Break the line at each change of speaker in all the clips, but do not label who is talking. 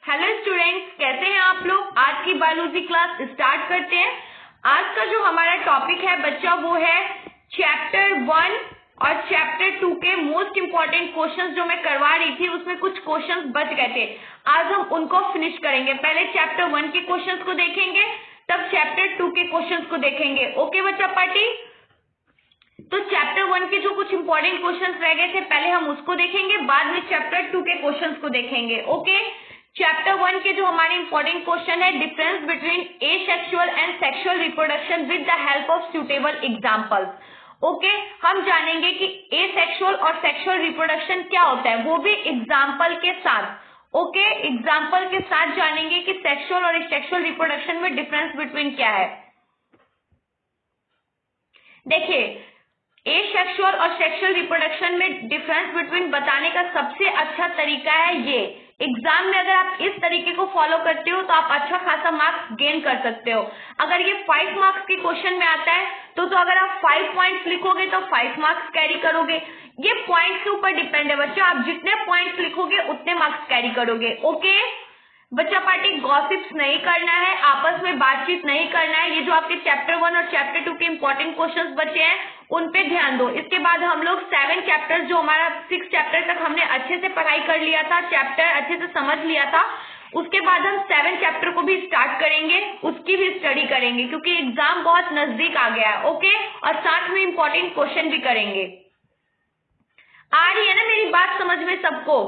Hello students, कैसे हैं आप लोग। आज की बायोलॉजी क्लास स्टार्ट करते हैं। आज का जो हमारा टॉपिक है बच्चा वो है चैप्टर 1 और चैप्टर 2 के मोस्ट इंपॉर्टेंट क्वेश्चंस जो मैं करवा रही थी उसमें कुछ क्वेश्चंस बच गए थे। आज हम उनको फिनिश करेंगे। पहले चैप्टर 1 के क्वेश्चंस को देखेंगे, तब चैप्टर 2 के क्वेश्चंस को देखेंगे। ओके बच्चा पार्टी। तो चैप्टर 1 के जो कुछ इंपॉर्टेंट क्वेश्चंस रह गए थे पहले हम उसको देखेंगे, बाद में चैप्टर 2 के क्वेश्चंस को देखेंगे। ओके, चैप्टर 1 के जो हमारे इंपॉर्टेंट क्वेश्चन है, difference between asexual and sexual reproduction with the help of suitable examples. Okay, हम जानेंगे कि एसेक्सुअल और सेक्सुअल रिप्रोडक्शन क्या होता है, वो भी एग्जांपल के साथ। ओके, एग्जांपल के साथ जानेंगे कि सेक्सुअल और सेक्सुअल रिप्रोडक्शन में डिफरेंस बिटवीन क्या है। देखिए, एसेक्सुअल और सेक्सुअल रिप्रोडक्शन में डिफरेंस बिटवीन बताने का सबसे अच्छा तरीका है ये। एग्जाम में अगर आप इस तरीके को फॉलो करते हो तो आप अच्छा खासा मार्क्स गेन कर सकते हो। अगर ये 5 मार्क्स के क्वेश्चन में आता है तो अगर आप 5 पॉइंट्स लिखोगे तो 5 मार्क्स कैरी करोगे। ये पॉइंट्स के ऊपर डिपेंड है बच्चा, आप जितने पॉइंट्स लिखोगे उतने मार्क्स कैरी करोगे। ओके बच्चा पार्टी, गॉसिप्स नहीं करना है, आपस में बातचीत नहीं करना है। ये जो आपके चैप्टर 1 और चैप्टर 2 के इंपॉर्टेंट क्वेश्चंस बचे हैं उन पे ध्यान दो। इसके बाद हम लोग 7 चैप्टर, जो हमारा 6 चैप्टर तक हमने अच्छे से पढ़ाई कर लिया था, चैप्टर अच्छे से समझ लिया था, उसके बाद हम 7 चैप्टर को भी स्टार्ट करेंगे, उसकी भी स्टडी करेंगे क्योंकि एग्जाम बहुत नजदीक आ गया है। ओके, और साथ में इंपॉर्टेंट क्वेश्चन भी करेंगे। आ रही है ना मेरी बात समझ में सबको।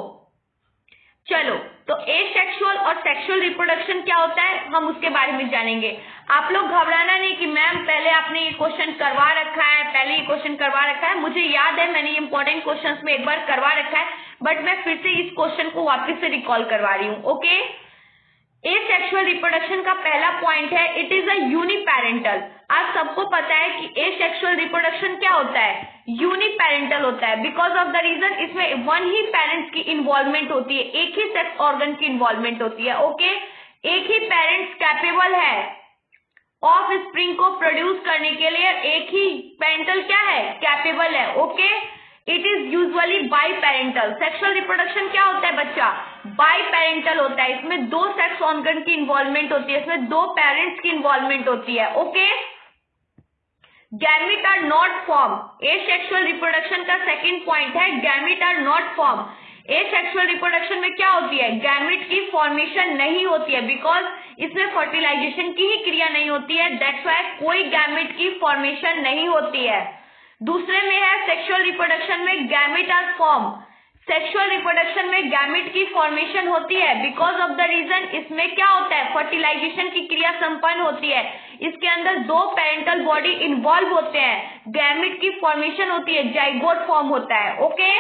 चलो, तो एसेक्सुअल और सेक्सुअल रिप्रोडक्शन क्या होता है हम उसके बारे में जानेंगे। आप लोग घबराना नहीं कि मैम पहले आपने ये क्वेश्चन करवा रखा है, पहले ये क्वेश्चन करवा रखा है। मुझे याद है मैंने इंपॉर्टेंट क्वेश्चंस में एक बार करवा रखा है, बट मैं फिर से इस क्वेश्चन को वापस से रिकॉल करवा रही हूँ। ओके, एसेक्सुअल रिप्रोडक्शन का पहला पॉइंट है इट इज अ यूनिपेरेंटल। आप सबको पता है कि एसेक्सुअल रिप्रोडक्शन क्या होता है, यूनिपेरेंटल होता है। बिकॉज ऑफ द रीजन इसमें वन ही पेरेंट्स की इन्वॉल्वमेंट होती है, एक ही सेक्स ऑर्गन की इन्वॉल्वमेंट होती है। ओके, एक ही पेरेंट्स कैपेबल है ऑफ स्प्रिंग को प्रोड्यूस करने के लिए, एक ही पेरेंटल क्या है, कैपेबल है। Okay, it is usually by parental. Sexual reproduction क्या होता है बच्चा, बाई पेरेंटल होता है। इसमें 2 सेक्स ऑर्गन की इन्वॉल्वमेंट होती है, इसमें 2 पेरेंट्स की इन्वॉल्वमेंट होती है। Okay, gamete are not form. Asexual reproduction का सेकंड पॉइंट है gamete are not form. Asexual reproduction में क्या होती है, गैमेट की फॉर्मेशन नहीं होती है, बिकॉज इसमें फर्टिलाइजेशन की ही क्रिया नहीं होती है, दैट्स व्हाई कोई गैमेट की फॉर्मेशन नहीं होती है। दूसरे में है सेक्सुअल रिप्रोडक्शन में gamete are form. Sexual reproduction में गैमेट की फॉर्मेशन होती है, बिकॉज ऑफ द रीजन इसमें क्या होता है, फर्टिलाइजेशन की क्रिया संपन्न होती है। इसके अंदर 2 पेरेंटल बॉडी इन्वॉल्व होते हैं, गैमेट की फॉर्मेशन होती है, जाइगोट फॉर्म होता है। Okay,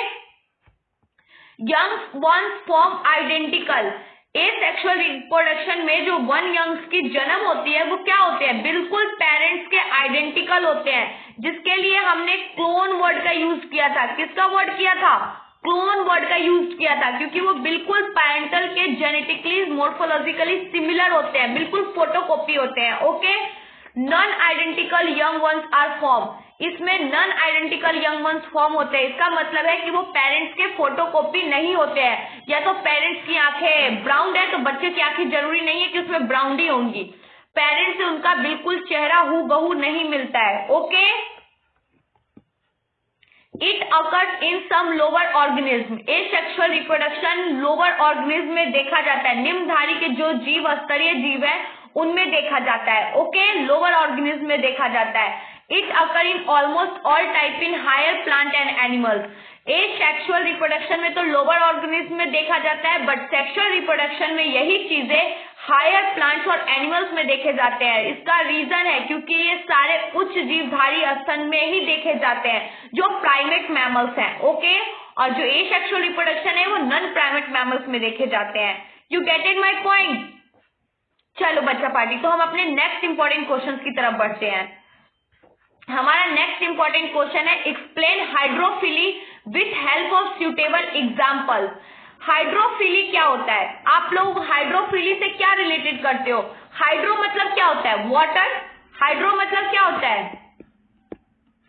youngs ones form identical. Asexual reproduction में जो 1 यंग्स की जन्म होती है वो क्या होते हैं, बिल्कुल पेरेंट्स के आइडेंटिकल होते हैं, जिसके लिए हमने क्लोन वर्ड का यूज किया था। किसका वर्ड किया था, क्लोन वर्ड का यूज किया था, क्योंकि वो बिल्कुल पेरेंटल के जेनेटिकली मोर्फोलॉजिकली सिमिलर होते हैं, बिल्कुल फोटोकॉपी होते हैं। Okay, non identical young ones are form. इसमें non identical young ones form होते हैं, इसका मतलब है कि वो पेरेंट्स के फोटोकॉपी नहीं होते हैं। या तो पेरेंट्स की आंखें ब्राउन है तो बच्चे की आंखें जरूरी नहीं है कि उसमें ब्राउन ही होंगी, पेरेंट्स से उनका बिल्कुल चेहरा हूबहू नहीं मिलता है। Okay, it occurs in some lower organism. Asexual reproduction lower organism में देखा जाता है, निम्नधारी के जो जीव स्तरीय जीव है उनमें देखा जाता है। ओके, लोअर ऑर्गेनिज्म में देखा जाता है। It occur in almost all type in higher plant and animals. Asexual reproduction में तो लोअर ऑर्गेनिज्म में देखा जाता है, बट सेक्सुअल रिप्रोडक्शन में यही चीजें हायर प्लांट्स और एनिमल्स में देखे जाते हैं। इसका रीजन है क्योंकि ये सारे उच्च जीवधारी स्तन में ही देखे जाते हैं जो प्राइमेट मैमल्स हैं। ओके, और जो एसेक्सुअल रिप्रोडक्शन है वो नॉन प्राइमेट मैमल्स में देखे जाते हैं। You gated my point. चलो बच्चा पार्टी, तो हम अपने नेक्स्ट इंपॉर्टेंट क्वेश्चन की तरफ बढ़ते हैं। हमारा नेक्स्ट इंपॉर्टेंट क्वेश्चन है explain hydrophily with help of suitable example. Hydrophily क्या होता है, आप लोग हाइड्रोफिली से क्या रिलेटेड करते हो। हाइड्रो मतलब क्या होता है, वाटर। हाइड्रो मतलब क्या होता है,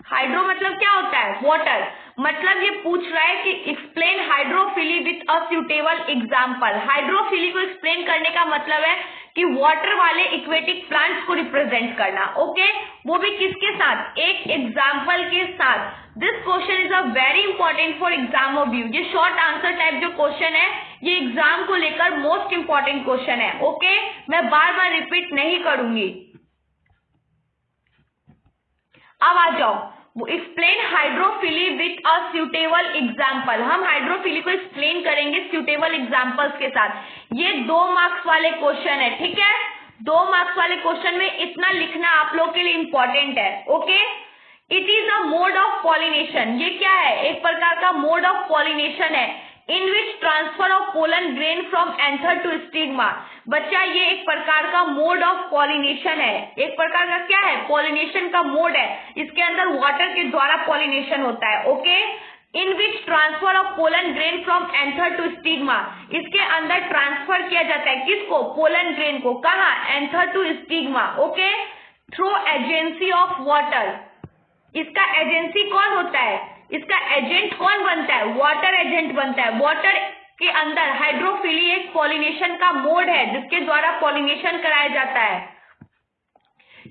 हाइड्रो मतलब क्या होता है, वाटर। मतलब ये पूछ रहा है कि explain hydrophily with a suitable example. Hydrophily को एक्सप्लेन करने का मतलब है कि वाटर वाले इक्वेटिक प्लांट्स को रिप्रेजेंट करना। ओके, वो भी किसके साथ? एक एग्जाम्पल के साथ। This question is a very important for exam of view. ये शॉर्ट आंसर टाइप जो क्वेश्चन है ये एग्जाम को लेकर मोस्ट इंपॉर्टेंट क्वेश्चन है। ओके, मैं बार बार रिपीट नहीं करूंगी। अब आ जाओ, explain hydrophily with a suitable example. हम हाइड्रोफिली को एक्सप्लेन करेंगे सुटेबल एग्जाम्पल्स के साथ। ये 2 मार्क्स वाले क्वेश्चन है, ठीक है। 2 मार्क्स वाले क्वेश्चन में इतना लिखना आप लोग के लिए इंपॉर्टेंट है। Okay, it is a mode of pollination. ये क्या है? एक प्रकार का मोड ऑफ पॉलिनेशन है in which transfer of pollen grain from anther to stigma. बच्चा, ये एक प्रकार का मोड ऑफ पॉलिनेशन है। एक प्रकार का क्या है? पॉलिनेशन का मोड है। इसके अंदर वाटर के द्वारा पॉलिनेशन होता है। Okay, in which transfer of pollen grain from anther to stigma. इसके अंदर ट्रांसफर किया जाता है किसको? पोलन ग्रेन को। कहा? Anther to stigma. Okay, through agency of water. इसका एजेंसी कौन होता है? इसका एजेंट कौन बनता है? वाटर एजेंट बनता है। वाटर के अंदर हाइड्रोफिली एक पॉलिनेशन का मोड है जिसके द्वारा पॉलिनेशन कराया जाता है।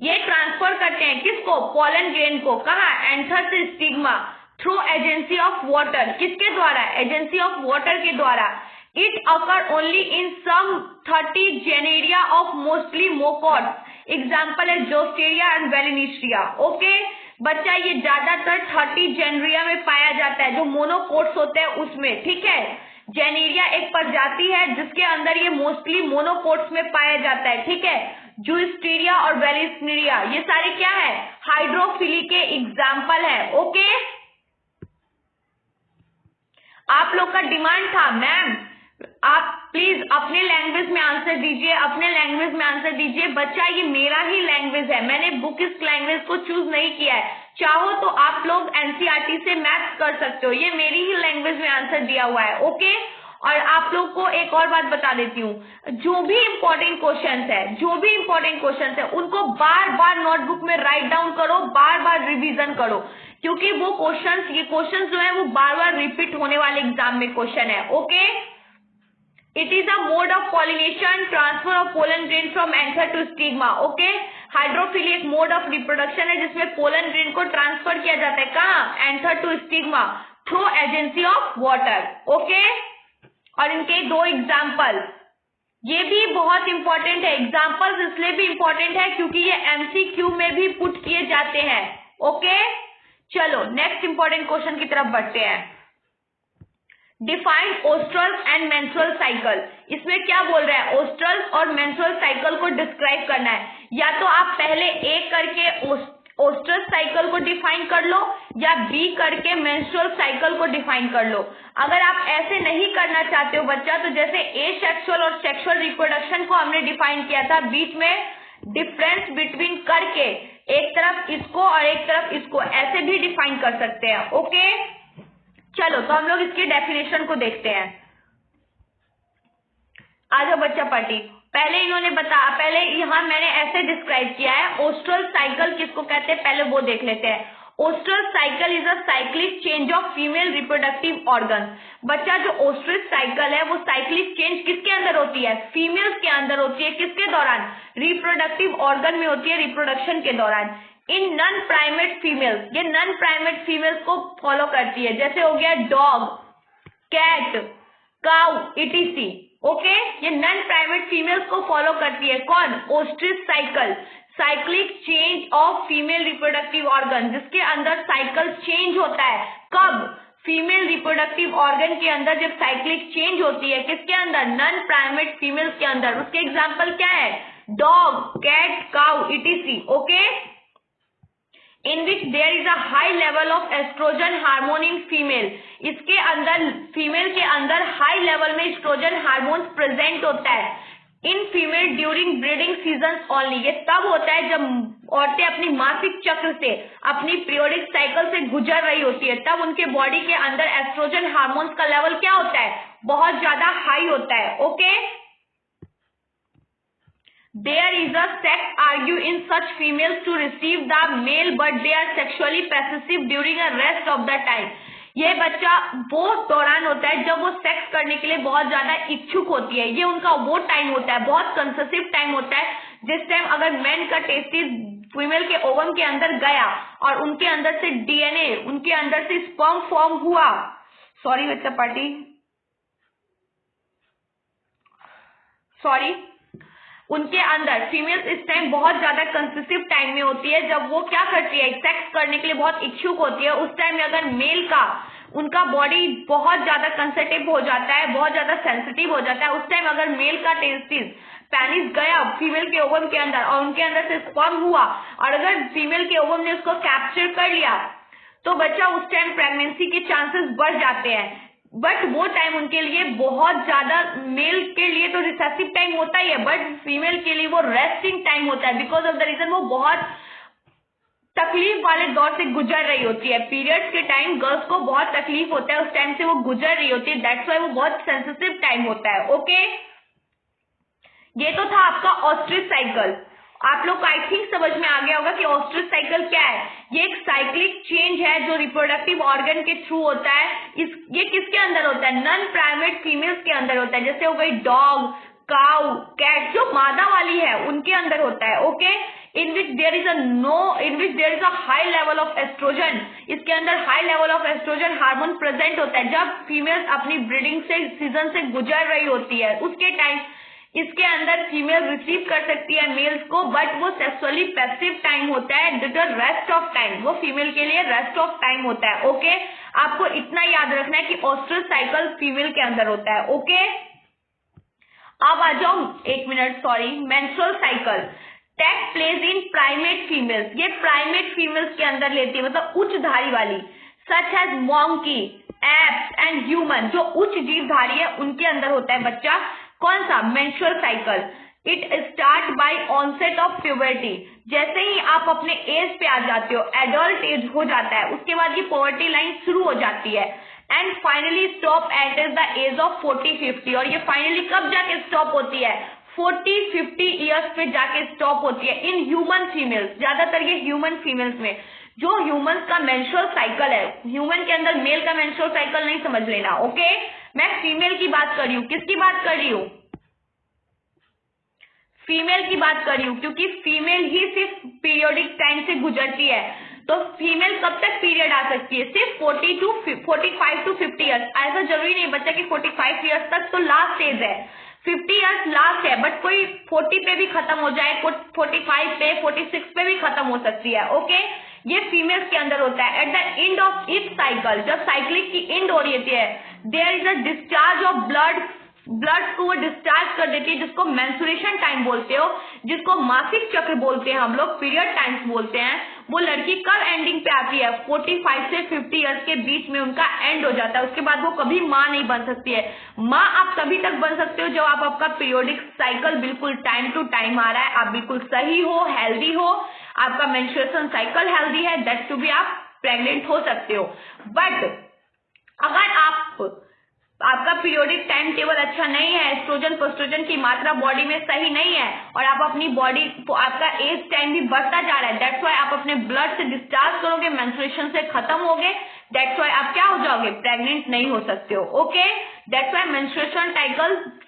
ये ट्रांसफर करते हैं किसको? पोलन ग्रेन को। कहा? एंथर से stigma through agency of water. किसके द्वारा? एजेंसी ऑफ वाटर के द्वारा। It occur only in some 30 genera of mostly monocots. Example है जोस्टेरिया एंड वेलिनिस्ट्रिया। ओके बच्चा, ये ज्यादातर 30 जेनेरिया में पाया जाता है, जो मोनोकोट्स होते हैं उसमें। ठीक है, जेनेरिया एक प्रजाति है जिसके अंदर ये मोस्टली मोनोकोट्स में पाया जाता है। ठीक है, जोस्टेरिया और वेलिनिस्ट्रिया ये सारे क्या है? हाइड्रोफिली के एग्जाम्पल है। ओके, आप लोग का डिमांड था मैम आप प्लीज अपने लैंग्वेज में आंसर दीजिए, अपने लैंग्वेज में आंसर दीजिए। बच्चा, ये मेरा ही लैंग्वेज है, मैंने बुक इस लैंग्वेज को चूज नहीं किया है। चाहो तो आप लोग एनसीईआरटी से मैच कर सकते हो, ये मेरी ही लैंग्वेज में आंसर दिया हुआ है। ओके, और आप लोग को एक और बात बता देती हूँ, जो भी इंपॉर्टेंट क्वेश्चंस है, जो भी इंपॉर्टेंट क्वेश्चंस है उनको बार बार नोटबुक में राइट डाउन करो, बार बार रिवीजन करो, क्योंकि वो क्वेश्चंस, ये क्वेश्चंस जो है वो बार बार रिपीट होने वाले एग्जाम में क्वेश्चन है। Okay, it is a mode of pollination, transfer of pollen grain from anther to stigma. Okay, hydrophily एक मोड ऑफ रिप्रोडक्शन है जिसमें पोलन ग्रेन को ट्रांसफर किया जाता है। कहाँ? Anther to stigma through agency of water. Okay, और इनके 2 एग्जाम्पल, ये भी बहुत इंपॉर्टेंट है। एग्जाम्पल्स इसलिए भी इंपॉर्टेंट है क्योंकि ये एमसीक्यू में भी पुट किए जाते हैं। ओके, चलो नेक्स्ट इंपॉर्टेंट क्वेश्चन की तरफ बढ़ते हैं। Define oestrous and menstrual cycle. इसमें क्या बोल रहा है? ओस्ट्रल्स और मेंस्ट्रुअल साइकिल को डिस्क्राइब करना है। या तो आप पहले ए करके ओस्ट्रल साइकिल को डिफाइन कर लो या बी करके मेंस्ट्रुअल साइकिल को डिफाइन कर लो। अगर आप ऐसे नहीं करना चाहते हो बच्चा, तो जैसे ए सेक्सुअल और सेक्सुअल रिप्रोडक्शन को हमने डिफाइन किया था, बीच में डिफरेंस बिटवीन करके एक तरफ इसको और एक तरफ इसको ऐसे भी डिफाइन कर सकते हैं। ओके, चलो तो हम लोग इसके डेफिनेशन को देखते हैं। आ जाओ बच्चा पार्टी। पहले इन्होंने पहले यहाँ मैंने ऐसे डिस्क्राइब किया है ओस्ट्रल साइकिल किसको कहते हैं, पहले वो देख लेते हैं। Oestrous cycle is a cyclic change of female reproductive organ. बच्चा, जो ओस्ट्रल साइकिल है वो साइक्लिक चेंज किसके अंदर होती है? फीमेल्स के अंदर होती है। किसके दौरान? रिप्रोडक्टिव ऑर्गन में होती है, रिप्रोडक्शन के दौरान। इन नॉन प्राइमेट फीमेल्स, ये नॉन प्राइमेट फीमेल्स को फॉलो करती है, जैसे हो गया dog, cat, cow, etc. Okay, ये नॉन प्राइमेट फीमेल्स को फॉलो करती है। कौन? Oestrus cycle, cyclic change of female reproductive organ, जिसके अंदर साइकिल चेंज होता है। कब? फीमेल रिप्रोडक्टिव ऑर्गन के अंदर जब साइक्लिक चेंज होती है, किसके अंदर? नॉन प्राइमेट फीमेल्स के अंदर। उसके एग्जाम्पल क्या है? Dog, cat, cow, etc. Okay, in which there is a high level of estrogen hormone in female। इसके अंदर फीमेल के अंदर हाई लेवल में एस्ट्रोजन हार्मोन प्रेजेंट होता है in female during breeding season only. ये तब होता है जब औरतें अपनी मासिक चक्र से, अपनी पीरियोडिक साइकिल से गुजर रही होती है, तब उनके बॉडी के अंदर एस्ट्रोजन हार्मोन्स का लेवल क्या होता है? बहुत ज्यादा हाई होता है। Okay, There is a sex argue in such females to receive the male, but they are sexually passive during a rest of the time। ये बच्चा वो दौरान होता है जब वो सेक्स करने के लिए बहुत ज्यादा इच्छुक होती है। ये उनका वो टाइम होता है, बहुत कंसेसिव टाइम होता है, जिस टाइम अगर मेन का टेस्टिस फीमेल के ओवम के अंदर गया और उनके अंदर से डीएनए, उनके अंदर से स्पर्म फॉर्म हुआ, सॉरी बच्चा पार्टी, सॉरी, उनके अंदर फीमेल इस टाइम बहुत ज्यादा कंसेसिव टाइम में होती है, जब वो क्या करती है, सेक्स करने के लिए बहुत इच्छुक होती है। उस टाइम में अगर मेल का उनका बॉडी बहुत ज्यादा कंसेसिव हो जाता है, बहुत ज्यादा सेंसिटिव हो जाता है, उस टाइम अगर मेल का टेस्टिस पेनिस गया फीमेल के ओवम के अंदर और उनके अंदर से स्पर्म हुआ और अगर फीमेल के ओवम ने उसको कैप्चर कर लिया तो बच्चा उस टाइम प्रेगनेंसी के चांसेस बढ़ जाते हैं। बट वो टाइम उनके लिए बहुत ज्यादा, मेल के लिए तो रिसेसिव टाइम होता ही है, बट फीमेल के लिए वो रेस्टिंग टाइम होता है, बिकॉज ऑफ द रीजन वो बहुत तकलीफ वाले दौर से गुजर रही होती है। पीरियड्स के टाइम गर्ल्स को बहुत तकलीफ होता है, उस टाइम से वो गुजर रही होती है, दैट्स व्हाई वो बहुत सेंसिटिव टाइम होता है। ओके, ये तो था आपका ऑस्ट्रिच साइकिल। आप लोग को आई थिंक समझ में आ गया होगा कि ऑस्ट्रिच साइकिल क्या है। ये एक साइक्लिक चेंज है जो रिप्रोडक्टिव ऑर्गन के थ्रू होता है। ये किसके अंदर होता है, नॉन प्राइमेट फीमेल्स के अंदर होता है, जैसे हो गई डॉग, काउ, कैट, जो मादा वाली है उनके अंदर होता है। Okay, in which there is a high level of estrogen, इसके अंदर high level of oestrogen hormone present होता है। जब फीमेल्स अपनी ब्रीडिंग से सीजन से गुजर रही होती है उसके टाइम इसके अंदर फीमेल रिसीव कर सकती है मेल्स को, बट वो सेक्सुअली पैसिव टाइम होता है, रेस्ट ऑफ टाइम, वो फीमेल के लिए रेस्ट ऑफ टाइम होता है। ओके, आपको इतना याद रखना है कि ऑस्ट्रल साइकिल फीमेल के अंदर होता है। ओके, अब आ जाओ, एक minute, sorry, menstrual cycle take place in primate females. ये प्राइमेट फीमेल्स के अंदर लेती है, मतलब उच्चधारी वाली, such as monkey, apes and human, जो उच्च जीवधारी है उनके अंदर होता है बच्चा कौन सा, menstrual cycle. It start by onset of puberty, जैसे ही आप अपने एज पे आ जाते हो, एडल्ट एज हो जाता है, उसके बाद ये पॉवर्टी लाइन शुरू हो जाती है and finally stop at the age of 40-50। और ये फाइनली कब जाके स्टॉप होती है, 40-50 ईयर्स पे जाके स्टॉप होती है इन ह्यूमन फीमेल्स। ज्यादातर ये ह्यूमन फीमेल्स में, जो ह्यूमन का मेंस्ट्रुअल साइकिल है, ह्यूमन के अंदर मेल का मेंस्ट्रुअल साइकिल नहीं समझ लेना। ओके, मैं फीमेल की बात कर रही हूँ, किसकी बात कर रही हूँ, फीमेल की बात कर रही हूँ, क्योंकि फीमेल ही सिर्फ पीरियोडिक टाइम से गुजरती है। तो फीमेल कब तक पीरियड आ सकती है, सिर्फ 45 to 50 ईयर्स। ऐसा जरूरी नहीं बच्चा कि 45 ईयर्स तक तो लास्ट एज है, 50 ईयर्स लास्ट है, बट कोई 40 पे भी खत्म हो जाए, 45 पे, 46 पे भी खत्म हो सकती है। ओके, ये फीमेल्स के अंदर होता है। At the end of each cycle, जब साइक्लिक की एंड हो रही होती है, there is a discharge of blood को वो डिस्चार्ज कर देती है, जिसको मेंस्ट्रुएशन टाइम बोलते हो, जिसको मासिक चक्र बोलते हैं हम लोग, पीरियड टाइम्स बोलते हैं। वो लड़की कब एंडिंग पे आती है, 45 से 50 ईयर्स के बीच में उनका एंड हो जाता है। उसके बाद वो कभी माँ नहीं बन सकती है। माँ आप तभी तक बन सकते हो जब आपका पीरियोडिक साइकिल बिल्कुल टाइम टू टाइम आ रहा है, आप बिल्कुल सही हो, हेल्दी हो, आपका मेंस्ट्रुएशन साइकिल हेल्दी है, दैट टू भी आप प्रेग्नेंट हो सकते हो। बट अगर आपका पीरियोडिक टाइम टेबल अच्छा नहीं है, एस्ट्रोजन प्रोस्ट्रोजन की मात्रा बॉडी में सही नहीं है और आप अपनी बॉडी, आपका एज टाइम भी बढ़ता जा रहा है, दैट्स व्हाई आप अपने ब्लड से डिस्चार्ज करोगे, मेंस्ट्रुएशन से खत्म होगे, दैट्स व्हाई आप क्या हो जाओगे, प्रेग्नेंट नहीं हो सकते हो। Okay, that's why menstruation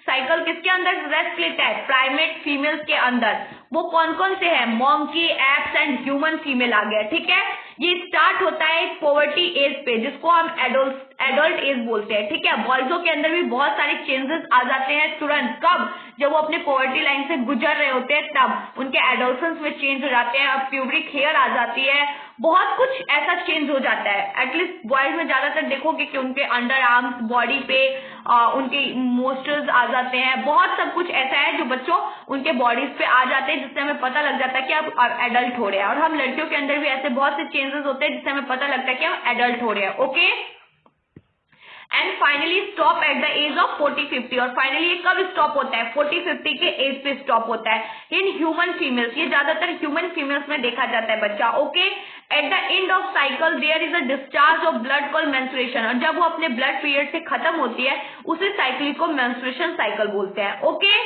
cycle किसके अंदर रेस्ट लेता है, प्राइमेट फीमेल्स के अंदर। वो कौन कौन से है, monkey, apes and human female आ गया। ठीक है, ये स्टार्ट होता है पोवर्टी एज पे, जिसको हम एडल्ट एज बोलते हैं। ठीक है, बॉयजों के अंदर भी बहुत सारे चेंजेस आ जाते हैं तुरंत, कब, जब वो अपने पोवर्टी लाइन से गुजर रहे होते हैं, तब उनके एडोलसेंस में चेंज हो जाते हैं, अब प्यूबरिक हेयर आ जाती है, बहुत कुछ ऐसा चेंज हो जाता है। एटलीस्ट बॉयज में ज्यादातर देखोगे कि उनके अंडर आर्म्स, बॉडी पे उनके मोस्टर्स आ जाते हैं, बहुत सब कुछ ऐसा है जो बच्चों उनके बॉडीज पे आ जाते हैं, जिससे हमें पता लग जाता है कि आप एडल्ट हो रहे हैं। और हम लड़कियों के अंदर भी ऐसे बहुत से चेंजेस होते हैं जिससे हमें पता लगता है कि हम एडल्ट हो रहे हैं। Okay, and finally stop at the age of 40-50। और फाइनली ये कब स्टॉप होता है, 40-50 के एज पे स्टॉप होता है इन ह्यूमन फीमेल्स। ये ज्यादातर ह्यूमन फीमेल्स में देखा जाता है बच्चा। Okay, at the end of cycle there is a discharge of blood called menstruation. और जब वो अपने ब्लड पीरियड से खत्म होती है, उसी साइकिल को मेंस्ट्रुएशन साइकिल बोलते हैं। ओके,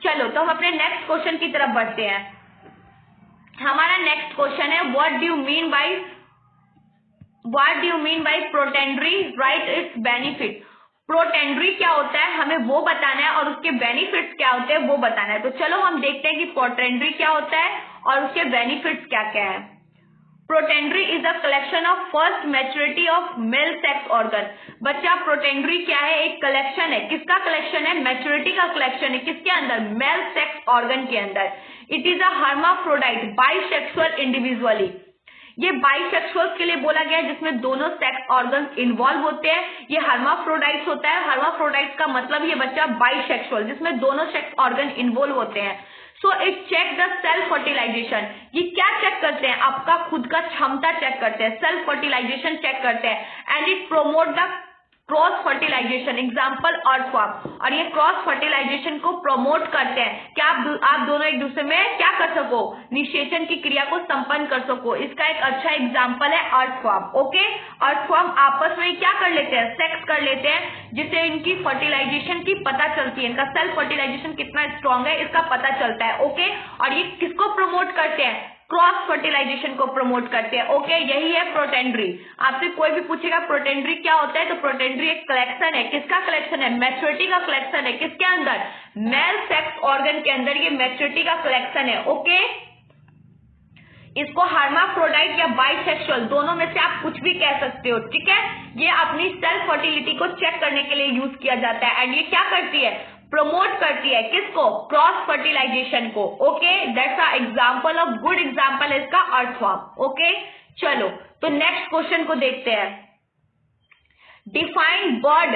चलो तो हम अपने नेक्स्ट क्वेश्चन की तरफ बढ़ते हैं। हमारा नेक्स्ट क्वेश्चन है, what do you mean by what do you mean by protandry, write its benefit. Protandry क्या होता है हमें वो बताना है और उसके बेनिफिट्स क्या होते हैं वो बताना है। तो चलो हम देखते हैं कि प्रोटेंडरी क्या होता है और उसके बेनिफिट्स क्या क्या है। Protandry is a collection of first maturity of male sex organ. बच्चा प्रोटेंडरी क्या है, एक कलेक्शन है। किसका कलेक्शन है, मैच्योरिटी का कलेक्शन है। किसके अंदर, मेल सेक्स ऑर्गन के अंदर। It is a hermaphrodite bisexual individually. ये बाइसेक्सुअल्स के लिए बोला गया है जिसमें दोनों सेक्स ऑर्गन इन्वॉल्व होते हैं। ये हर्माफ्रोडाइट्स होता है। हर्माफ्रोडाइट्स का मतलब ये बच्चा बाइसेक्सुअल जिसमें दोनों सेक्स ऑर्गन इन्वॉल्व होते हैं। So it check the self fertilization. ये क्या चेक करते हैं, आपका खुद का क्षमता चेक करते हैं, सेल्फ फर्टिलाइजेशन चेक करते हैं। And it promote the cross fertilization, example earthworm. और ये क्रॉस फर्टिलाइजेशन को प्रमोट करते हैं कि आप दोनों एक दूसरे में क्या कर सको, निषेचन की क्रिया को संपन्न कर सको। इसका एक अच्छा एग्जाम्पल है अर्थवर्म। ओके, अर्थवर्म आपस में क्या कर लेते हैं, सेक्स कर लेते हैं, जिससे इनकी फर्टिलाइजेशन की पता चलती है, इनका सेल्फ फर्टिलाइजेशन कितना स्ट्रांग है इसका पता चलता है। ओके, और ये किसको प्रमोट करते हैं, क्रॉस फर्टिलाइजेशन को प्रमोट करते हैं। ओके, यही है प्रोटेंडरी। आपसे कोई भी पूछेगा प्रोटेंडरी क्या होता है, तो प्रोटेंडरी एक कलेक्शन है। किसका कलेक्शन है, मैच्योरिटी का कलेक्शन है। किसके अंदर, मेल सेक्स ऑर्गन के अंदर ये मैच्योरिटी का कलेक्शन है। ओके, इसको हर्माफ्रोडाइट या बाइसेक्सुअल दोनों में से आप कुछ भी कह सकते हो। ठीक है, ये अपनी सेल्फ फर्टिलिटी को चेक करने के लिए यूज किया जाता है। एंड ये क्या करती है, प्रमोट करती है किसको, क्रॉस फर्टिलाइजेशन को। Okay, that's a example of good example है इसका अर्थवर्म। ओके, चलो तो नेक्स्ट क्वेश्चन को देखते हैं। डिफाइन बर्ड,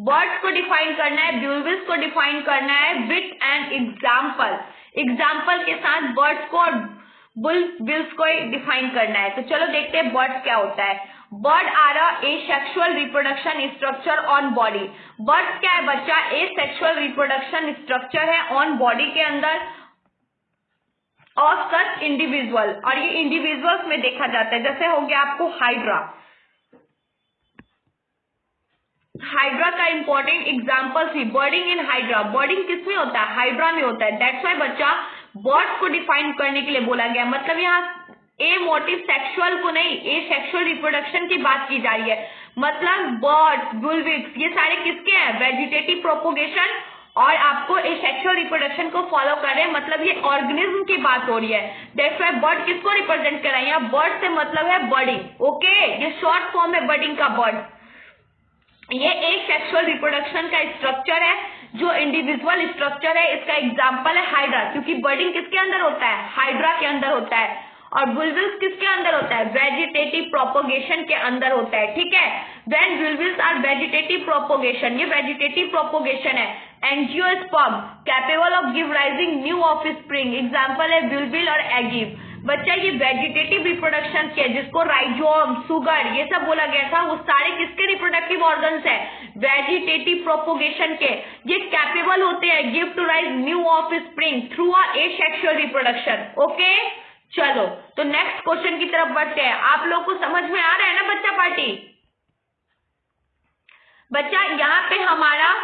बर्ड्स को डिफाइन करना है, ब्यूल्विल्स को डिफाइन करना है विथ एन एग्जाम्पल। एग्जाम्पल के साथ बर्ड्स को और बुलविल्स को डिफाइन करना है। तो चलो देखते हैं बर्ड्स क्या होता है। Bird are asexual reproduction structure on body. Birds क्या है बच्चा, एसेक्सुअल रिप्रोडक्शन स्ट्रक्चर है ऑन बॉडी के अंदर ऑफ सच इंडिविजुअल। और ये इंडिविजुअल्स में देखा जाता है, जैसे हो गया आपको हाइड्रा। हाइड्रा का इंपॉर्टेंट एग्जाम्पल थी बर्डिंग इन हाइड्रा। बर्डिंग किस में होता है, हाइड्रा में होता है। दैट्स वाई बच्चा बर्ड्स को डिफाइन करने के लिए बोला गया। मतलब यहाँ ए मोटिव सेक्सुअल को नहीं, ए सेक्सुअल रिप्रोडक्शन की बात की जा रही है। मतलब बर्ड्स, बुलविल्स ये सारे किसके हैं, वेजिटेटिव प्रोपोगेशन और आपको ए सेक्सुअल रिप्रोडक्शन को फॉलो कर रहे हैं। मतलब ये ऑर्गेनिज्म की बात हो रही है। दैट्स वाई बर्ड किसको रिप्रेजेंट कर रहा है, यहाँ बर्ड से मतलब है बर्डिंग। ओके, ये शॉर्ट फॉर्म है बर्डिंग का बर्ड। ये एक सेक्सुअल रिप्रोडक्शन का स्ट्रक्चर है जो इंडिविजुअल स्ट्रक्चर है। इसका एग्जांपल है हाइड्रा, क्योंकि बर्डिंग किसके अंदर होता है, हाइड्रा के अंदर होता है। और बुलविल्स किसके अंदर होता है, वेजिटेटिव प्रोपोगेशन के अंदर होता है। ठीक है, व्हेन बुलविल्स आर वेजिटेटिव प्रोपोगेशन, ये वेजिटेटिव प्रोपोगेशन है। Angiosperm capable of give rising new offspring, example है बुलविल और एगीव। बच्चा ये वेजिटेटिव रिप्रोडक्शन के जिसको राइजोम, सुगर ये सब बोला गया था, वो सारे किसके रिप्रोडक्टिव ऑर्गन्स है, वेजिटेटिव प्रोपोगेशन के। ये कैपेबल होते हैं give to rise new offspring through a asexual reproduction. Okay, चलो तो नेक्स्ट क्वेश्चन की तरफ बढ़ते हैं। आप लोग को समझ में आ रहा है ना बच्चा पार्टी। बच्चा यहाँ पे हमारा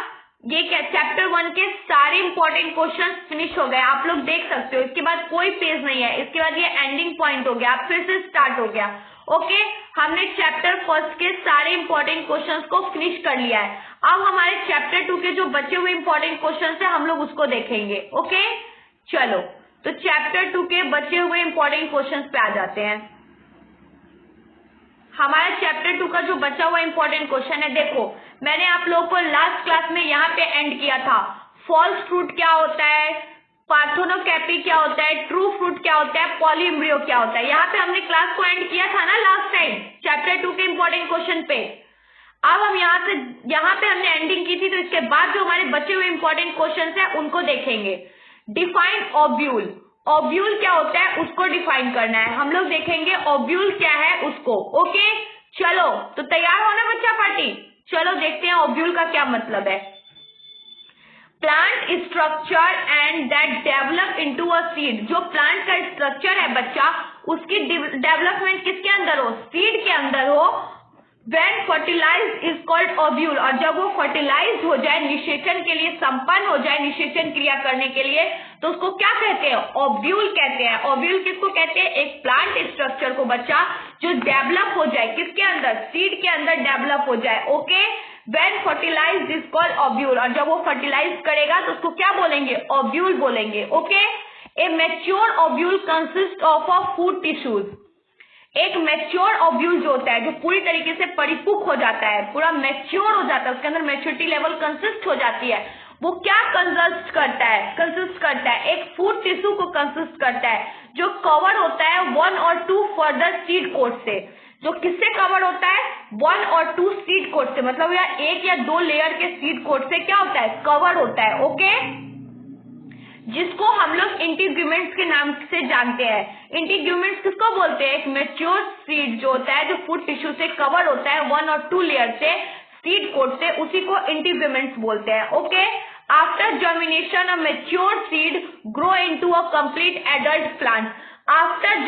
ये क्या चैप्टर 1 के सारे इंपॉर्टेंट क्वेश्चंस फिनिश हो गए, आप लोग देख सकते हो। इसके बाद कोई पेज नहीं है, इसके बाद ये एंडिंग पॉइंट हो गया, अब फिर से स्टार्ट हो गया। ओके, हमने चैप्टर 1 के सारे इंपॉर्टेंट क्वेश्चंस को फिनिश कर लिया है। अब हमारे चैप्टर 2 के जो बचे हुए इंपॉर्टेंट क्वेश्चंस है हम लोग उसको देखेंगे। ओके, चलो तो चैप्टर 2 के बचे हुए इंपॉर्टेंट क्वेश्चंस पे आ जाते हैं। हमारा चैप्टर 2 का जो बचा हुआ इंपॉर्टेंट क्वेश्चन है, देखो मैंने आप लोगों को लास्ट क्लास में यहाँ पे एंड किया था। फॉल्स फ्रूट क्या होता है, पार्थेनोकार्पी क्या होता है, ट्रू फ्रूट क्या होता है, पॉलीएम्ब्रियो क्या होता है। यहाँ पे हमने क्लास को एंड किया था ना लास्ट टाइम चैप्टर 2 के इंपॉर्टेंट क्वेश्चन पे। अब हम यहाँ पे हमने एंडिंग की थी, तो इसके बाद जो हमारे बचे हुए इंपॉर्टेंट क्वेश्चन है उनको देखेंगे। डिफाइन ओव्यूल, ओव्यूल क्या होता है उसको डिफाइन करना है। हम लोग देखेंगे ओव्यूल क्या है उसको। ओके, चलो तो तैयार हो ना बच्चा पार्टी। चलो देखते हैं ओव्यूल का क्या मतलब है। Plant structure and that develop into a seed, जो प्लांट का स्ट्रक्चर है बच्चा उसकी डेवलपमेंट किसके अंदर हो, सीड के अंदर हो, When fertilized is called ovule, और जब वो फर्टिलाइज हो जाए, निषेचन के लिए संपन्न हो जाए, निषेचन क्रिया करने के लिए, तो उसको क्या कहते हैं? ओव्यूल कहते हैं। ओव्यूल किसको कहते हैं? एक प्लांट स्ट्रक्चर को बच्चा जो डेवलप हो जाए, किसके अंदर? सीड के अंदर डेवलप हो जाए। Okay, when fertilized is called ovule, और जब वो फर्टिलाइज करेगा तो उसको क्या बोलेंगे? ओव्यूल बोलेंगे। Okay, A mature ovule consist of food tissues. एक मैच्योर ओव्यूल जो होता है, जो पूरी तरीके से परिपक्व हो जाता है, पूरा मैच्योर हो जाता है, उसके अंदर मैच्योरिटी लेवल कंसिस्ट हो जाती है, वो क्या कंसिस्ट करता है? एक फूड टिश्यू को कंसिस्ट करता है, जो कवर होता है 1 और 2 फर्दर सीड कोट से। जो किससे कवर होता है? 1 और 2 सीड कोट से, मतलब या 1 या 2 लेयर के सीड कोट से क्या होता है? कवर होता है। ओके, जिसको हम लोग इंटीग्यूमेंट्स के नाम से जानते हैं। इंटीग्यूमेंट्स किसको बोलते हैं? एक मैच्योर सीड जो होता है, जो फूड टिश्यू से कवर होता है 1 और 2 लेयर से, सीड कोट से, उसी को इंटीग्यूमेंट्स बोलते हैं। Okay, after germination a mature seed grow into a complete adult plant. After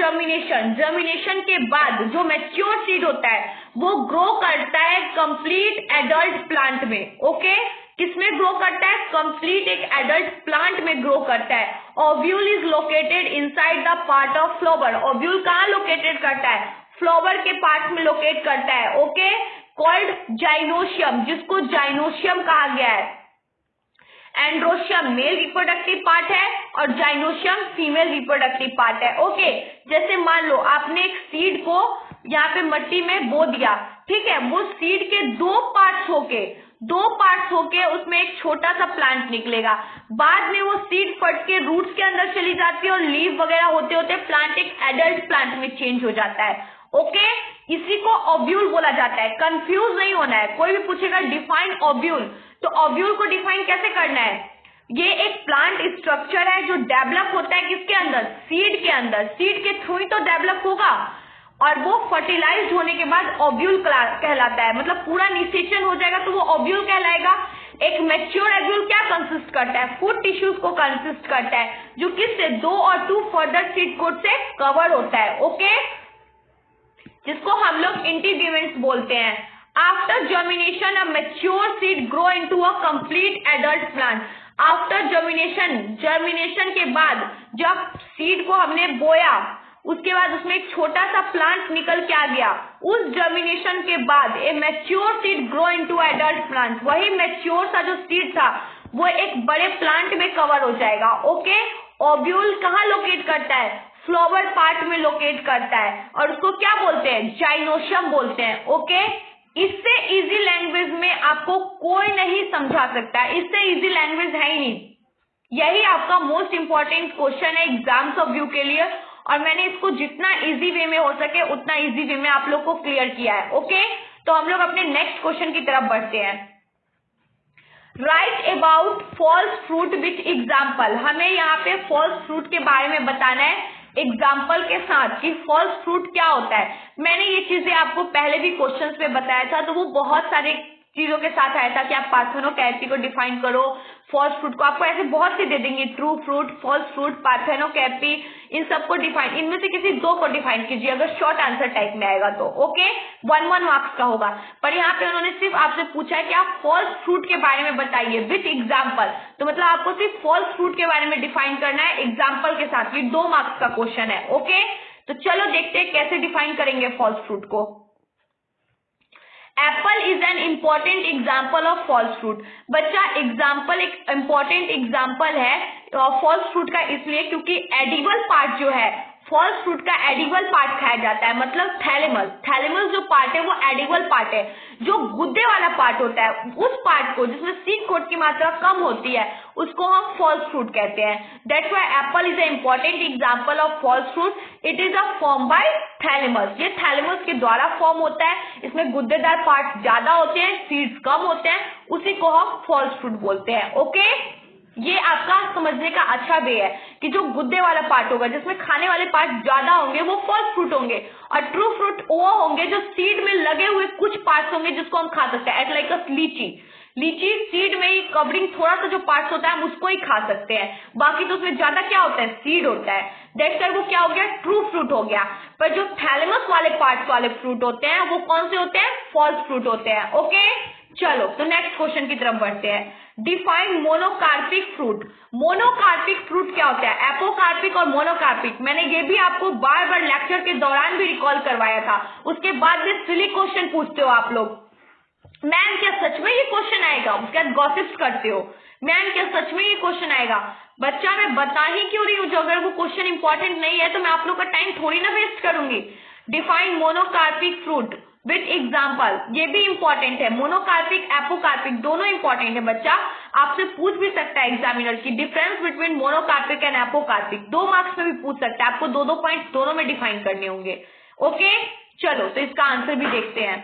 germination के बाद जो मैच्योर सीड होता है वो ग्रो करता है कंप्लीट एडल्ट प्लांट में। ओके, किसमें ग्रो करता है? कंप्लीट एक एडल्ट प्लांट में ग्रो करता है। Ovule is located inside the part of flower. Ovule कहाँ लोकेटेड करता है? फ्लावर के पार्ट में लोकेट करता है। ओके, कॉल्ड जाइनोशियम, जिसको जाइनोशियम कहा गया है। एंड्रोशियम मेल रिप्रोडक्टिव पार्ट है और जाइनोशियम फीमेल रिप्रोडक्टिव पार्ट है। ओके, जैसे मान लो आपने एक सीड को यहाँ पे मिट्टी में बो दिया, ठीक है, वो सीड के दो पार्ट्स होके उसमें एक छोटा सा प्लांट निकलेगा। बाद में वो सीड फट के रूट्स के अंदर चली जाती है और लीव वगैरह होते होते प्लांट एक एडल्ट प्लांट में चेंज हो जाता है। ओके, इसी को ओव्यूल बोला जाता है। कंफ्यूज नहीं होना है, कोई भी पूछेगा डिफाइन ओव्यूल, तो ओव्यूल को डिफाइन कैसे करना है? ये एक प्लांट स्ट्रक्चर है जो डेवलप होता है किसके अंदर? सीड के अंदर। सीड के थ्रू ही तो डेवलप होगा, और वो फर्टिलाइज होने के बाद ओव्यूल कहलाता है। मतलब पूरा निषेचन हो जाएगा तो वो ओव्यूल कहलाएगा। एक मैच्योर ओव्यूल क्या कंसिस्ट करता है? फूड टिश्यूज को कंसिस्ट करता है, जो किससे? 2 और 2 फर्दर सीड कोट से कवर होता है। ओके, जिसको हम लोग इंटीग्यूमेंट्स बोलते हैं। After germination a mature seed grow into a complete adult plant. After germination के बाद जब सीड को हमने बोया, उसके बाद उसमें एक छोटा सा प्लांट निकल के आ गया। उस जर्मिनेशन के बाद ए mature seed grow into adult plant. वही मैच्योर सा जो सीड था वो एक बड़े प्लांट में कवर हो जाएगा। ओके, ओव्यूल कहाँ लोकेट करता है? फ्लावर पार्ट में लोकेट करता है, और उसको क्या बोलते हैं? जाइनोशियम बोलते हैं। ओके, इससे इजी लैंग्वेज में आपको कोई नहीं समझा सकता, इससे इजी लैंग्वेज है ही नहीं। यही आपका मोस्ट इंपॉर्टेंट क्वेश्चन है एग्जाम्स ऑफ व्यू के लिए, और मैंने इसको जितना इजी वे में हो सके उतना इजी वे में आप लोग को क्लियर किया है। ओके, तो हम लोग अपने नेक्स्ट क्वेश्चन की तरफ बढ़ते हैं। Write about false fruit with example. हमें यहाँ पे फॉल्स फ्रूट के बारे में बताना है एग्जाम्पल के साथ कि फॉल्स फ्रूट क्या होता है। मैंने ये चीजें आपको पहले भी क्वेश्चंस में बताया था, तो वो बहुत सारे चीजों के साथ आया था कि आप पार्थेनोकार्पी को डिफाइन करो, फॉल्स फ्रूट को आपको ऐसे बहुत से दे देंगे, true fruit, false fruit, parthenocarpy, इन सबको डिफाइन, इनमें से किसी 2 को डिफाइन कीजिए अगर शॉर्ट आंसर टाइप में आएगा तो। ओके, 1 मार्क्स का होगा। पर यहाँ पे उन्होंने सिर्फ आपसे पूछा है कि आप फॉल्स फ्रूट के बारे में बताइए विथ एग्जाम्पल, तो मतलब आपको सिर्फ फॉल्स फ्रूट के बारे में डिफाइन करना है एग्जाम्पल के साथ। ये 2 मार्क्स का क्वेश्चन है। ओके, तो चलो देखते हैं कैसे डिफाइन करेंगे फॉल्स फ्रूट को। Apple is an important example of false fruit. बच्चा, एग्जाम्पल एक इम्पॉर्टेंट एग्जाम्पल है फॉल्स फ्रूट का, इसलिए क्योंकि एडिबल पार्ट जो है फॉल्स फ्रूट का, एडिबल पार्ट खाया जाता है। मतलब थैलेमस जो पार्ट है वो एडिबल पार्ट है। जो गुद्दे वाला पार्ट होता है, उस पार्ट को जिसमें सीड कोट की मात्रा कम होती है, उसको हम फॉल्स फ्रूट कहते हैं। That's why apple is a important example of false fruit. It is a form by thalamus. ये थैलेमस के द्वारा फॉर्म होता है, इसमें गुद्देदार पार्ट ज्यादा होते हैं, सीड्स कम होते हैं, उसी को हम फॉल्स फ्रूट बोलते हैं। ओके, ये आपका समझने का अच्छा वे है कि जो गुद्दे वाला पार्ट होगा, जिसमें खाने वाले पार्ट ज्यादा होंगे, वो फॉल्स फ्रूट होंगे, और ट्रू फ्रूट वो होंगे जो सीड में लगे हुए कुछ पार्ट्स होंगे जिसको हम खा सकते हैं, एट लाइक अ लीची। लीची सीड में ही कवरिंग थोड़ा सा जो पार्ट्स होता है हम उसको ही खा सकते हैं, बाकी तो उसमें ज्यादा क्या होता है, सीड होता है। दैट्स व्हाई वो क्या हो गया, ट्रू फ्रूट हो गया। पर जो थैलेमस वाले पार्ट्स वाले फ्रूट होते हैं वो कौन से होते हैं, फॉल्स फ्रूट होते हैं। ओके चलो तो नेक्स्ट क्वेश्चन की तरफ बढ़ते हैं। Define monocarpic fruit. Monocarpic fruit क्या होता है, एपोकार्पिक और मोनोकार्पिक। मैंने ये भी आपको बार बार लेक्चर के दौरान भी रिकॉल करवाया था। उसके बाद भी सिली क्वेश्चन पूछते हो आप लोग, मैम क्या सच में ये क्वेश्चन आएगा, उसके बाद गॉसिप्स करते हो, मैम क्या सच में ये क्वेश्चन आएगा। बच्चा मैं बता ही क्यों रही हूँ, जो अगर वो क्वेश्चन इंपॉर्टेंट नहीं है तो मैं आप लोग का टाइम थोड़ी ना वेस्ट करूंगी। Define monocarpic fruit with example, ये भी इंपॉर्टेंट है। मोनोकार्पिक एपोकार्पिक दोनों इंपॉर्टेंट है। बच्चा आपसे पूछ भी सकता है एग्जामिनर की difference between monocarpic and apocarpic, 2 marks में भी पूछ सकता है, आपको दो पॉइंट दोनों में डिफाइन करने होंगे। ओके चलो तो इसका आंसर भी देखते हैं।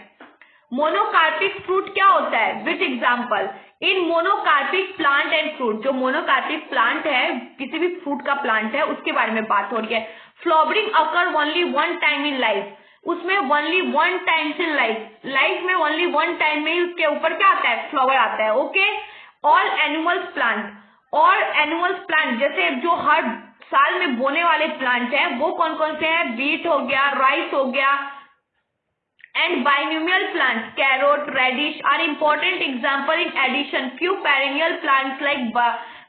मोनोकार्पिक फ्रूट क्या होता है, with example in monocarpic plant and fruit. जो मोनोकार्पिक प्लांट है, किसी भी फ्रूट का प्लांट है, उसके बारे में बात हो रही है। Flowering occur only one time in life, उसमें only one time in life में ओनली वन टाइम में उसके ऊपर क्या आता है, फ्लावर आता है। ओके ऑल एनिमल्स प्लांट, और एनिमल्स प्लांट जैसे जो हर साल में बोने वाले प्लांट हैं वो कौन कौन से हैं, बीट हो गया, राइस हो गया, and biennial plants carrot radish are important example in addition few perennial plants like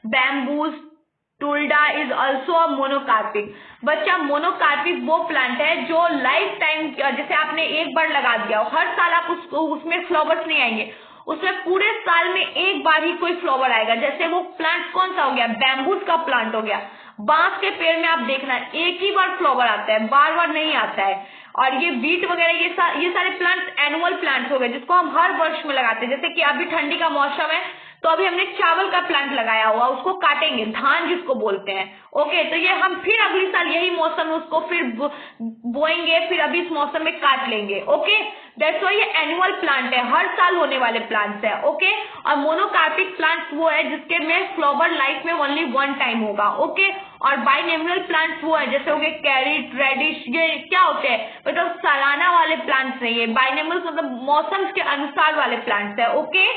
bamboos tulda is also a monocarpic. बच्चा मोनोकार्पिक वो प्लांट है जो लाइफ टाइम, जैसे आपने एक बार लगा दिया हर साल आप उसमें फ्लावर्स नहीं आएंगे, उसमें पूरे साल में एक बार ही कोई फ्लावर आएगा। जैसे वो प्लांट कौन सा हो गया, बैम्बूस का प्लांट हो गया। बांस के पेड़ में आप देखना एक ही बार फ्लावर आता है, बार बार नहीं आता है। और ये बीट वगैरह ये सारे प्लांट्स एनुअल प्लांट्स हो गए जिसको हम हर वर्ष में लगाते हैं। जैसे कि अभी ठंडी का मौसम है तो अभी हमने चावल का प्लांट लगाया हुआ, उसको काटेंगे, धान जिसको बोलते हैं। ओके तो ये हम फिर अगली साल यही मौसम में उसको फिर बोएंगे, फिर अभी इस मौसम में काट लेंगे। ओके दैट्स व्हाई ये एनुअल प्लांट है, हर साल होने वाले प्लांट्स है। ओके और मोनोकार्पिक प्लांट्स वो है जिसके में फ्लावर लाइफ में ओनली वन टाइम होगा। ओके और बाइनेमियल प्लांट्स वो है जैसे हो गए कैरेट रेडिश, ये क्या होते हैं, मतलब सालाना वाले प्लांट्स नहीं है। बाइनेमियल मतलब मौसम के अनुसार वाले प्लांट्स है। ओके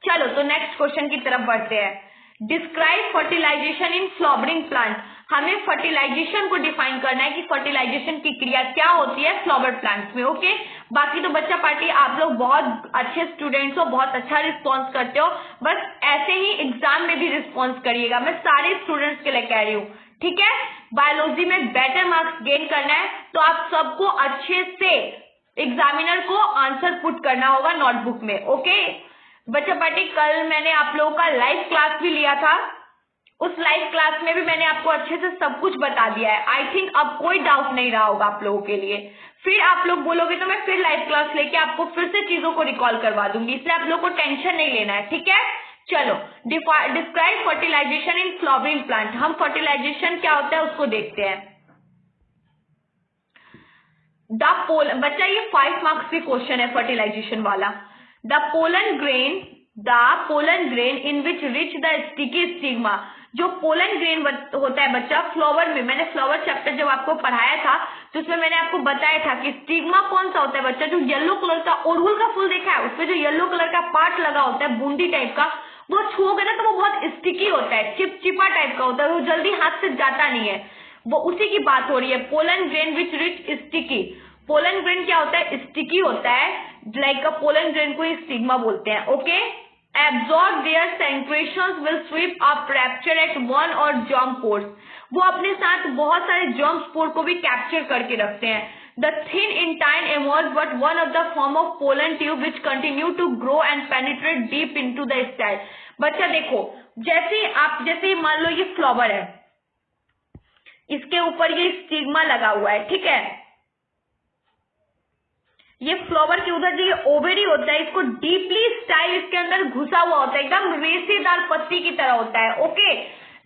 चलो तो नेक्स्ट क्वेश्चन की तरफ बढ़ते हैं। Describe fertilization in flowering plant. हमें फर्टिलाइजेशन को डिफाइन करना है कि फर्टिलाइजेशन की क्रिया क्या होती है फ्लावर प्लांट्स में। ओके बाकी तो बच्चा पार्टी आप लोग बहुत अच्छे स्टूडेंट्स हो, बहुत अच्छा रिस्पॉन्स करते हो, बस ऐसे ही एग्जाम में भी रिस्पॉन्स करिएगा। मैं सारे स्टूडेंट्स के लिए कह रही हूँ, ठीक है। बायोलॉजी में बेटर मार्क्स गेन करना है तो आप सबको अच्छे से एग्जामिनर को आंसर पुट करना होगा नोटबुक में। ओके बच्चा पार्टी कल मैंने आप लोगों का लाइव क्लास भी लिया था, उस लाइव क्लास में भी मैंने आपको अच्छे से सब कुछ बता दिया है। आई थिंक अब कोई डाउट नहीं रहा होगा आप लोगों के लिए। फिर आप लोग बोलोगे तो मैं फिर लाइव क्लास लेके आपको फिर से चीजों को रिकॉल करवा दूंगी, इसलिए आप लोग को टेंशन नहीं लेना है, ठीक है। चलो describe fertilization in flowering plant. हम फर्टिलाइजेशन क्या होता है उसको देखते हैं। बच्चा ये 5 मार्क्स के क्वेश्चन है फर्टिलाइजेशन वाला। The pollen grain in which rich the sticky stigma। जो पोलन ग्रेन होता है बच्चा फ्लावर में, मैंने फ्लावर चैप्टर जब आपको पढ़ाया था तो उसमें मैंने आपको बताया था कि स्टिग्मा कौन सा होता है बच्चा, जो येलो कलर का ओरहुल का फूल देखा है उसमें जो येलो कलर का पार्ट लगा होता है बूंदी टाइप का, वो छुओगे ना तो वो बहुत स्टिकी होता है, चिपचिपा टाइप का होता है, वो जल्दी हाथ से जाता नहीं है। वो उसी की बात हो रही है, pollen grain which rich sticky. Pollen grain क्या होता है, स्टिकी होता है, लाइक पोलन ग्रेन को स्टिग्मा बोलते हैं। Okay absorb their secretions will sweep up rupture at one or germ pores. वो अपने साथ बहुत सारे जर्म स्पोर को भी कैप्चर करके रखते हैं। The thin intine emerge but one of the form of pollen tube which continue to grow and penetrate deep into the style. बच्चा देखो जैसे मान लो ये फ्लावर है, इसके ऊपर ये स्टिग्मा लगा हुआ है, ठीक है। ये फ्लावर के उधर जो ये ओवेरी होता है इसको डीपली स्टाइल इसके अंदर घुसा हुआ होता है, एकदम रेसेदार पत्ती की तरह होता है। Okay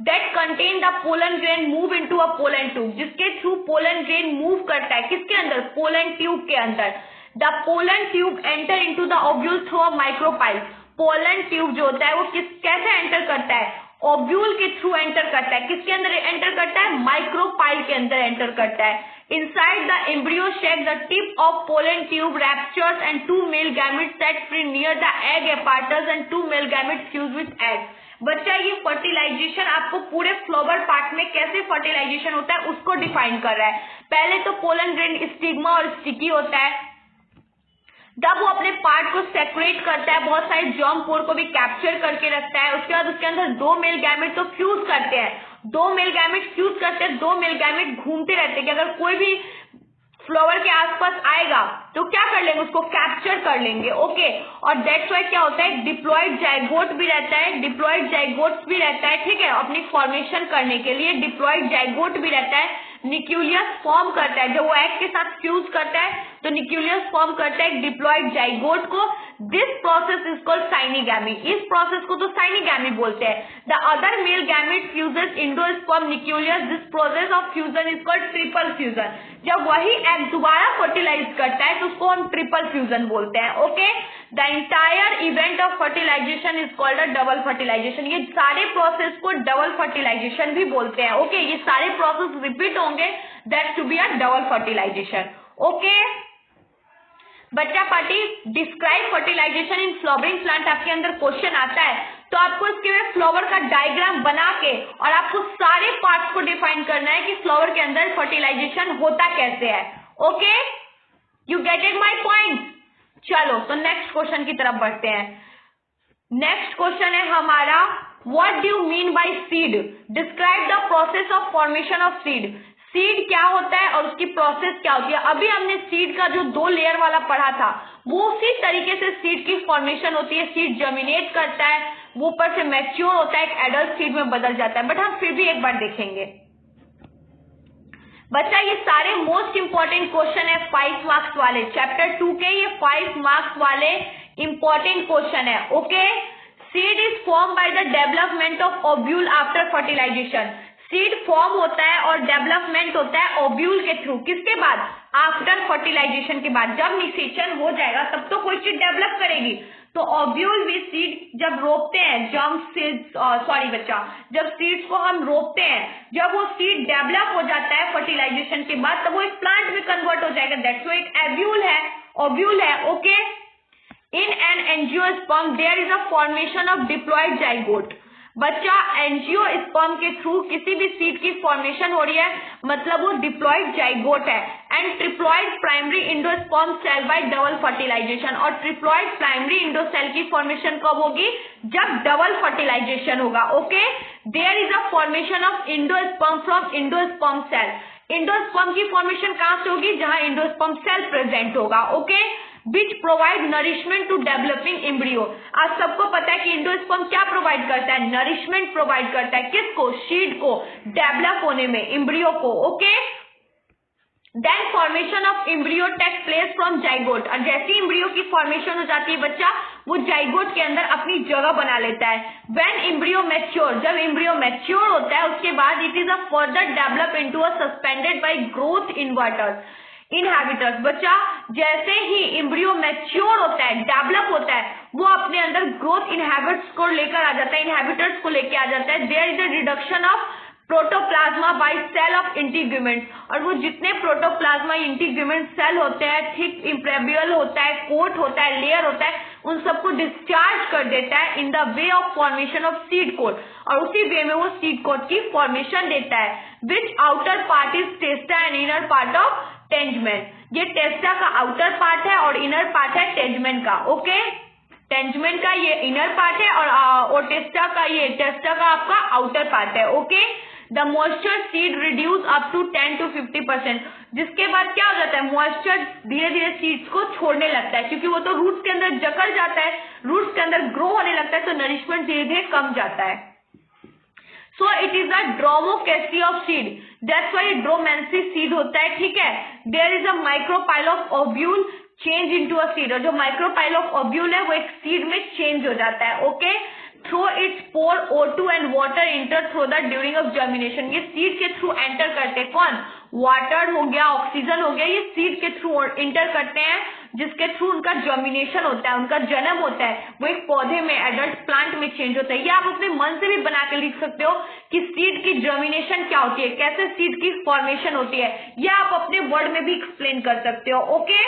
that contain the pollen grain move into a pollen tube, जिसके थ्रू पोलन ग्रेन मूव करता है किसके अंदर, पोलन ट्यूब के अंदर। The pollen tube enter into the ovule through a micropyle. Pollen tube जो होता है वो कैसे एंटर करता है, ओव्यूल के थ्रू एंटर करता है। किसके अंदर एंटर करता है? माइक्रोपाइल के अंदर एंटर करता है। Inside the embryo sac, the tip of pollen tube ruptures and two male gametes set free near the egg apparatus and two male gametes fuse with egg। बच्चा ये फर्टिलाइजेशन आपको पूरे फ्लावर पार्ट में कैसे fertilisation होता है उसको define कर रहा है। पहले तो पोलन ग्रेन स्टिग्मा और स्टिकी होता है, जब वो अपने पार्ट को सेपरेट करता है, बहुत सारे जर्म पोर को भी कैप्चर करके रखता है। उसके बाद उसके अंदर दो मेल गैमेट तो फ्यूज करते हैं, दो मेल गैमेट फ्यूज करते हैं, दो मेल गैमेट घूमते रहते हैं कि अगर कोई भी फ्लावर के आसपास आएगा तो क्या कर लेंगे, उसको कैप्चर कर लेंगे। ओके, और दैट्स वाई क्या होता है, डिप्लॉयड जाइगोट भी रहता है, डिप्लॉयड जाइगोट भी रहता है, ठीक है, अपनी फॉर्मेशन करने के लिए डिप्लॉयड जाइगोट भी रहता है। न्यूक्लियस फॉर्म करता है, जब वो एग के साथ फ्यूज करता है तो न्यूक्लियस फॉर्म करता है डिप्लॉयड जाइगोट को। दिस प्रोसेस इज कॉल्ड साइनिगैमी, इस प्रोसेस को तो साइनिगैमी बोलते हैं। The other male gamete fuses endosperm nucleus, this process of fusion is called triple fusion. जब वही एग दोबारा फर्टिलाइज करता है तो उसको हम ट्रिपल फ्यूजन बोलते हैं। Okay, the entire event of fertilization is called a double fertilization. ये सारे प्रोसेस को डबल फर्टिलाइजेशन भी बोलते हैं। ओके, ये सारे प्रोसेस रिपीट होंगे, that to be a double fertilization. Okay बच्चा party, describe fertilization in flowering plant आपके अंदर क्वेश्चन आता है तो आपको इसके फ्लावर का डायग्राम बना के और आपको सारे पार्ट्स को डिफाइन करना है कि फ्लावर के अंदर फर्टिलाइजेशन होता कैसे है। Okay, you get it my point. चलो तो नेक्स्ट क्वेश्चन की तरफ बढ़ते हैं। नेक्स्ट क्वेश्चन है हमारा, what do you mean bye seed? Describe the process of formation of seed. Seed क्या होता है और उसकी प्रोसेस क्या होती है? अभी हमने सीड का जो 2 लेयर वाला पढ़ा था वो उसी तरीके से सीड की फॉर्मेशन होती है। सीड जर्मिनेट करता है, वो ऊपर से मैच्योर होता है, एक एडल्ट सीड में बदल जाता है। बट हम फिर भी एक बार देखेंगे बच्चा, ये सारे मोस्ट इंपॉर्टेंट क्वेश्चन है 5 मार्क्स वाले, चैप्टर 2 के ये 5 मार्क्स वाले इंपॉर्टेंट क्वेश्चन है। Okay, seed is form by the development of ovule after fertilization. Seed form होता है और डेवलपमेंट होता है ओव्यूल के थ्रू। किसके बाद? आफ्टर फर्टिलाइजेशन के बाद। जब निषेचन हो जाएगा तब तो कोई चीज डेवलप करेगी। तो ओव्यूल भी सीड जब रोपते हैं, जब सीड्स को हम रोपते हैं, जब वो सीड डेवलप हो जाता है फर्टिलाइजेशन के बाद, तब वो एक प्लांट में कन्वर्ट हो जाएगा। दैट्स व्हाई एक ओव्यूल है। Okay, in an angiosperm there is a formation of diploid zygote. बच्चा, एंजियोस्पर्म के थ्रू किसी भी सीड की फॉर्मेशन हो रही है, मतलब वो डिप्लॉयड जाइगोट है। And triploid primary endosperm cell by double fertilization. और ट्रिप्लॉयड प्राइमरी इंडोसेल की फॉर्मेशन कब होगी? जब डबल फर्टिलाइजेशन होगा। Okay, there is a formation of endosperm from endosperm cell. Endosperm की फॉर्मेशन कहां से होगी? जहां इंडोस्पर्म सेल प्रेजेंट होगा। ओके, which provide nourishment to developing embryo। आज सबको पता है कि इंडोस्पर्म क्या प्रोवाइड करता है? नरिशमेंट प्रोवाइड करता है। किसको? सीड को डेवलप होने में, एम्ब्रियो को। Okay, then formation of embryo takes place from zygote. और जैसे एम्ब्रियो की फॉर्मेशन हो जाती है बच्चा, वो जाइगोट के अंदर अपनी जगह बना लेता है। व्हेन एम्ब्रियो मैच्योर, जब एम्ब्रियो मैच्योर होता है उसके बाद it is a further develop into a suspended by growth inhibitors. बच्चा, जैसे ही एम्ब्रियो मैच्योर होता है, डेवलप होता है, वो अपने अंदर ग्रोथ इनहैबिटर्स को लेकर आ जाता है, इनहैबिटर्स को लेकर आ जाता है। There is a reduction of protoplasm by cell of integument. और वो जितने प्रोटोप्लाज्मा इंटीग्यूमेंट सेल होते हैं, थिक इम्प्रेबियल होता है, कोट होता है, लेयर होता है, उन सबको डिस्चार्ज कर देता है in the way of formation of seed coat. और उसी वे में वो सीड कोट की फॉर्मेशन देता है। Which outer part is testa and inner part of टेंजमेंट। ये टेस्टा का आउटर पार्ट है और इनर पार्ट है टेंजमेंट का। ओके, टेंजमेंट का ये इनर पार्ट है और टेस्टा का आपका आउटर पार्ट है। Okay, the moisture seed reduce up to 10 to 50%। जिसके बाद क्या हो जाता है? मॉइस्चर धीरे धीरे सीड्स को छोड़ने लगता है, क्योंकि वो तो रूट्स के अंदर जकड़ जाता है, रूट्स के अंदर ग्रो होने लगता है, तो नरिशमेंट धीरे धीरे कम जाता है। So it is a dormancy of seed, that's why dormancy seed होता है। ठीक है, there is a micropyle of ovule change into a seed. और जो माइक्रोपाइल ऑफ ओव्यूल है वो एक सीड में चेंज हो जाता है। Okay, through its pore O2 and water enter through the during of germination. ये सीड के थ्रू एंटर करते हैं। कौन? वाटर हो गया, ऑक्सीजन हो गया, ये सीड के थ्रू एंटर करते हैं जिसके थ्रू उनका जर्मिनेशन होता है, उनका जन्म होता है, वो एक पौधे में, एडल्ट प्लांट में चेंज होता है। ये आप अपने मन से भी बना के लिख सकते हो कि सीड की जर्मिनेशन क्या होती है, कैसे सीड की फॉर्मेशन होती है, या आप अपने वर्ड में भी एक्सप्लेन कर सकते हो। ओके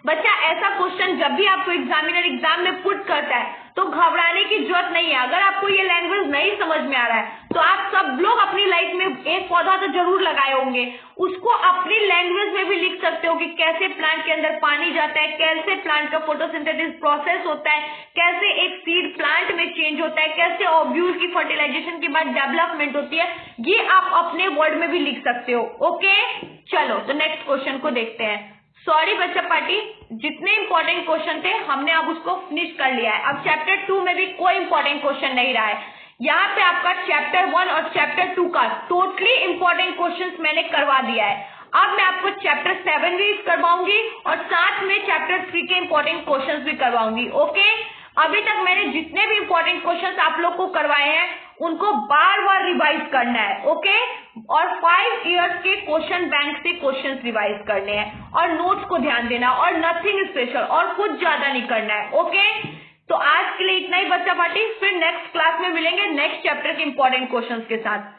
बच्चा, ऐसा क्वेश्चन जब भी आपको एग्जामिनर एग्जाम में पुट करता है तो घबराने की जरूरत नहीं है। अगर आपको ये लैंग्वेज नहीं समझ में आ रहा है तो आप सब लोग अपनी लाइफ में एक पौधा तो जरूर लगाए होंगे, उसको अपनी लैंग्वेज में भी लिख सकते हो कि कैसे प्लांट के अंदर पानी जाता है, कैसे प्लांट का फोटोसिंथेसिस प्रोसेस होता है, कैसे एक सीड प्लांट में चेंज होता है, कैसे ओव्यूल की फर्टिलाइजेशन के बाद डेवलपमेंट होती है, ये आप अपने वर्ड में भी लिख सकते हो। ओके चलो तो नेक्स्ट क्वेश्चन को देखते हैं। सॉरी बच्चा पार्टी, जितने इंपॉर्टेंट क्वेश्चन थे हमने अब उसको फिनिश कर लिया है। अब चैप्टर 2 में भी कोई इंपॉर्टेंट क्वेश्चन नहीं रहा है। यहाँ पे आपका चैप्टर 1 और चैप्टर 2 का टोटली इंपॉर्टेंट क्वेश्चंस मैंने करवा दिया है। अब मैं आपको चैप्टर 7 भी करवाऊंगी और साथ में चैप्टर 3 के इंपॉर्टेंट क्वेश्चंस भी करवाऊंगी। ओके अभी तक मैंने जितने भी इंपॉर्टेंट क्वेश्चंस आप लोग को करवाए हैं उनको बार बार रिवाइज करना है। ओके और 5 इयर्स के क्वेश्चन बैंक से क्वेश्चंस रिवाइज करने हैं और नोट्स को ध्यान देना और नथिंग स्पेशल और कुछ ज्यादा नहीं करना है। ओके तो आज के लिए इतना ही बच्चा पार्टी, फिर नेक्स्ट क्लास में मिलेंगे नेक्स्ट चैप्टर के इंपॉर्टेंट क्वेश्चंस के साथ।